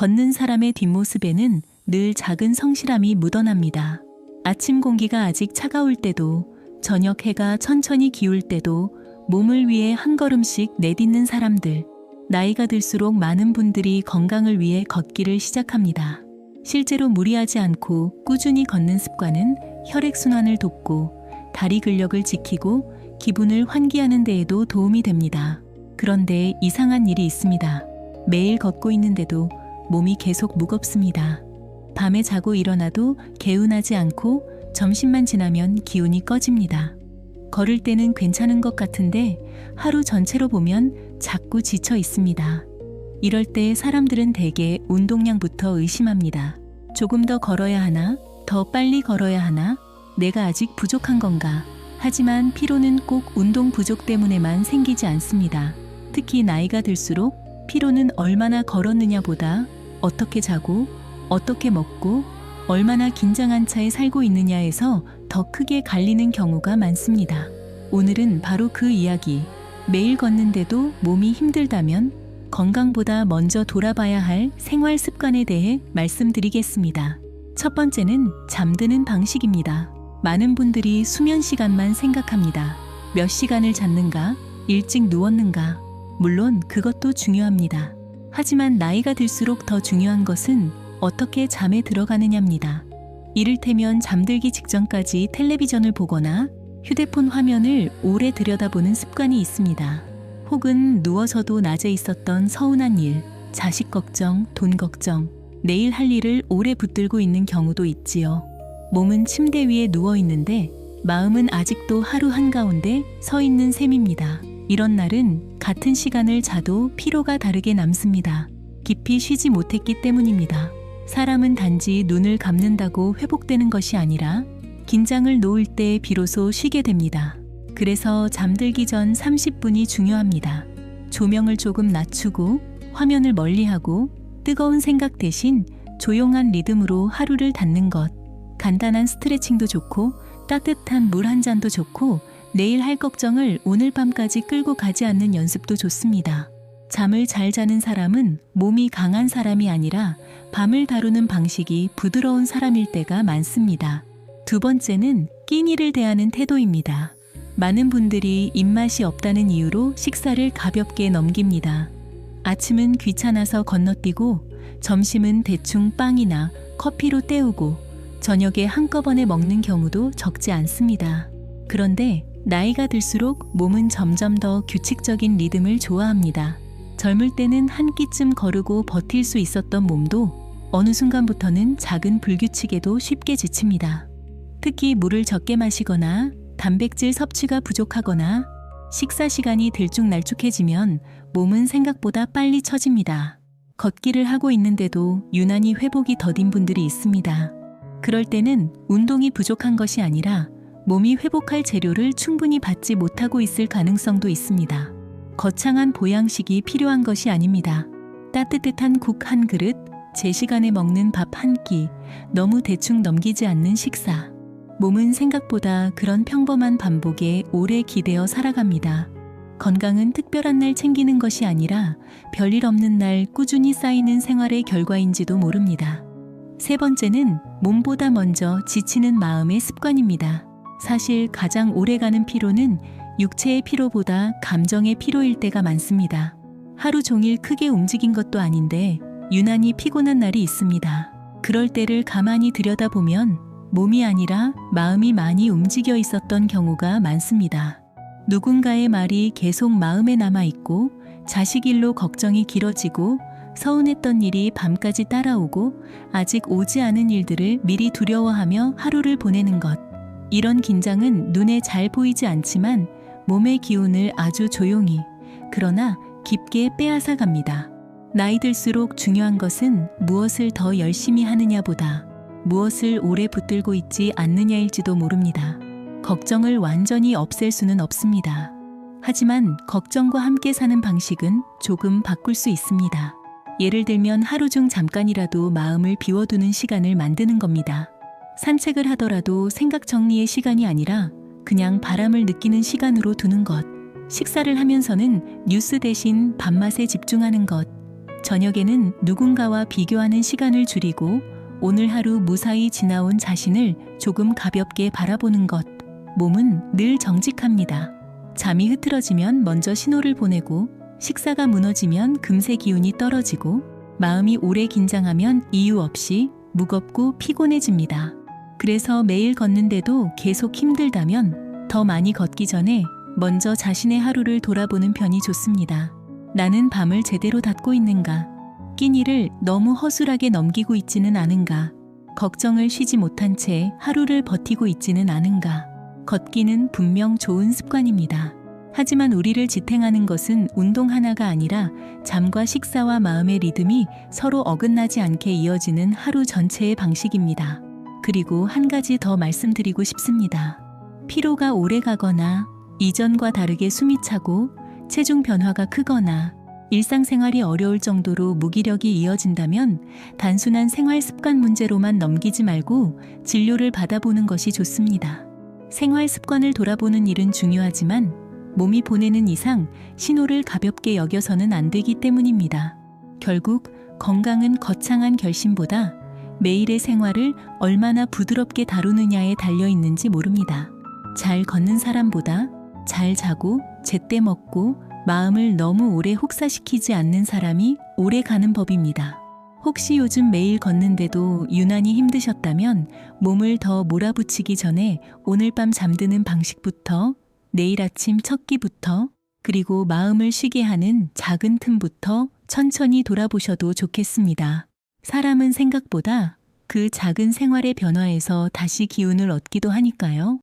걷는 사람의 뒷모습에는 늘 작은 성실함이 묻어납니다. 아침 공기가 아직 차가울 때도, 저녁 해가 천천히 기울 때도 몸을 위해 한 걸음씩 내딛는 사람들. 나이가 들수록 많은 분들이 건강을 위해 걷기를 시작합니다. 실제로 무리하지 않고 꾸준히 걷는 습관은 혈액순환을 돕고 다리 근력을 지키고 기분을 환기하는 데에도 도움이 됩니다. 그런데 이상한 일이 있습니다. 매일 걷고 있는데도 몸이 계속 무겁습니다. 밤에 자고 일어나도 개운하지 않고 점심만 지나면 기운이 꺼집니다. 걸을 때는 괜찮은 것 같은데 하루 전체로 보면 자꾸 지쳐 있습니다. 이럴 때 사람들은 대개 운동량부터 의심합니다. 조금 더 걸어야 하나? 더 빨리 걸어야 하나? 내가 아직 부족한 건가? 하지만 피로는 꼭 운동 부족 때문에만 생기지 않습니다. 특히 나이가 들수록 피로는 얼마나 걸었느냐보다 어떻게 자고, 어떻게 먹고, 얼마나 긴장한 차에 살고 있느냐에서 더 크게 갈리는 경우가 많습니다. 오늘은 바로 그 이야기, 매일 걷는데도 몸이 힘들다면 건강보다 먼저 돌아봐야 할 생활 습관에 대해 말씀드리겠습니다. 첫 번째는 잠드는 방식입니다. 많은 분들이 수면 시간만 생각합니다. 몇 시간을 잤는가? 일찍 누웠는가? 물론 그것도 중요합니다. 하지만 나이가 들수록 더 중요한 것은 어떻게 잠에 들어가느냐입니다. 이를테면 잠들기 직전까지 텔레비전을 보거나 휴대폰 화면을 오래 들여다보는 습관이 있습니다. 혹은 누워서도 낮에 있었던 서운한 일, 자식 걱정, 돈 걱정, 내일 할 일을 오래 붙들고 있는 경우도 있지요. 몸은 침대 위에 누워 있는데 마음은 아직도 하루 한가운데 서 있는 셈입니다. 이런 날은 같은 시간을 자도 피로가 다르게 남습니다. 깊이 쉬지 못했기 때문입니다. 사람은 단지 눈을 감는다고 회복되는 것이 아니라 긴장을 놓을 때 비로소 쉬게 됩니다. 그래서 잠들기 전 30분이 중요합니다. 조명을 조금 낮추고 화면을 멀리하고 뜨거운 생각 대신 조용한 리듬으로 하루를 닫는 것. 간단한 스트레칭도 좋고 따뜻한 물 한 잔도 좋고 내일 할 걱정을 오늘 밤까지 끌고 가지 않는 연습도 좋습니다. 잠을 잘 자는 사람은 몸이 강한 사람이 아니라 밤을 다루는 방식이 부드러운 사람일 때가 많습니다. 두 번째는 끼니를 대하는 태도입니다. 많은 분들이 입맛이 없다는 이유로 식사를 가볍게 넘깁니다. 아침은 귀찮아서 건너뛰고 점심은 대충 빵이나 커피로 때우고 저녁에 한꺼번에 먹는 경우도 적지 않습니다. 그런데 나이가 들수록 몸은 점점 더 규칙적인 리듬을 좋아합니다. 젊을 때는 한 끼쯤 거르고 버틸 수 있었던 몸도 어느 순간부터는 작은 불규칙에도 쉽게 지칩니다. 특히 물을 적게 마시거나 단백질 섭취가 부족하거나 식사 시간이 들쭉날쭉해지면 몸은 생각보다 빨리 처집니다. 걷기를 하고 있는데도 유난히 회복이 더딘 분들이 있습니다. 그럴 때는 운동이 부족한 것이 아니라 몸이 회복할 재료를 충분히 받지 못하고 있을 가능성도 있습니다. 거창한 보양식이 필요한 것이 아닙니다. 따뜻한 국 한 그릇, 제 시간에 먹는 밥 한 끼, 너무 대충 넘기지 않는 식사. 몸은 생각보다 그런 평범한 반복에 오래 기대어 살아갑니다. 건강은 특별한 날 챙기는 것이 아니라 별일 없는 날 꾸준히 쌓이는 생활의 결과인지도 모릅니다. 세 번째는 몸보다 먼저 지치는 마음의 습관입니다. 사실 가장 오래가는 피로는 육체의 피로보다 감정의 피로일 때가 많습니다. 하루 종일 크게 움직인 것도 아닌데 유난히 피곤한 날이 있습니다. 그럴 때를 가만히 들여다보면 몸이 아니라 마음이 많이 움직여 있었던 경우가 많습니다. 누군가의 말이 계속 마음에 남아있고 자식 일로 걱정이 길어지고 서운했던 일이 밤까지 따라오고 아직 오지 않은 일들을 미리 두려워하며 하루를 보내는 것. 이런 긴장은 눈에 잘 보이지 않지만 몸의 기운을 아주 조용히, 그러나 깊게 빼앗아 갑니다. 나이 들수록 중요한 것은 무엇을 더 열심히 하느냐보다 무엇을 오래 붙들고 있지 않느냐일지도 모릅니다. 걱정을 완전히 없앨 수는 없습니다. 하지만 걱정과 함께 사는 방식은 조금 바꿀 수 있습니다. 예를 들면 하루 중 잠깐이라도 마음을 비워두는 시간을 만드는 겁니다. 산책을 하더라도 생각 정리의 시간이 아니라 그냥 바람을 느끼는 시간으로 두는 것. 식사를 하면서는 뉴스 대신 밥맛에 집중하는 것. 저녁에는 누군가와 비교하는 시간을 줄이고 오늘 하루 무사히 지나온 자신을 조금 가볍게 바라보는 것. 몸은 늘 정직합니다. 잠이 흐트러지면 먼저 신호를 보내고 식사가 무너지면 금세 기운이 떨어지고 마음이 오래 긴장하면 이유 없이 무겁고 피곤해집니다. 그래서 매일 걷는데도 계속 힘들다면 더 많이 걷기 전에 먼저 자신의 하루를 돌아보는 편이 좋습니다. 나는 밤을 제대로 닫고 있는가? 끼니를 너무 허술하게 넘기고 있지는 않은가? 걱정을 쉬지 못한 채 하루를 버티고 있지는 않은가? 걷기는 분명 좋은 습관입니다. 하지만 우리를 지탱하는 것은 운동 하나가 아니라 잠과 식사와 마음의 리듬이 서로 어긋나지 않게 이어지는 하루 전체의 방식입니다. 그리고 한 가지 더 말씀드리고 싶습니다. 피로가 오래 가거나 이전과 다르게 숨이 차고 체중 변화가 크거나 일상생활이 어려울 정도로 무기력이 이어진다면 단순한 생활 습관 문제로만 넘기지 말고 진료를 받아보는 것이 좋습니다. 생활 습관을 돌아보는 일은 중요하지만 몸이 보내는 이상 신호를 가볍게 여겨서는 안 되기 때문입니다. 결국 건강은 거창한 결심보다 매일의 생활을 얼마나 부드럽게 다루느냐에 달려 있는지 모릅니다. 잘 걷는 사람보다 잘 자고 제때 먹고 마음을 너무 오래 혹사시키지 않는 사람이 오래 가는 법입니다. 혹시 요즘 매일 걷는데도 유난히 힘드셨다면 몸을 더 몰아붙이기 전에 오늘 밤 잠드는 방식부터 내일 아침 첫 끼부터 그리고 마음을 쉬게 하는 작은 틈부터 천천히 돌아보셔도 좋겠습니다. 사람은 생각보다 그 작은 생활의 변화에서 다시 기운을 얻기도 하니까요.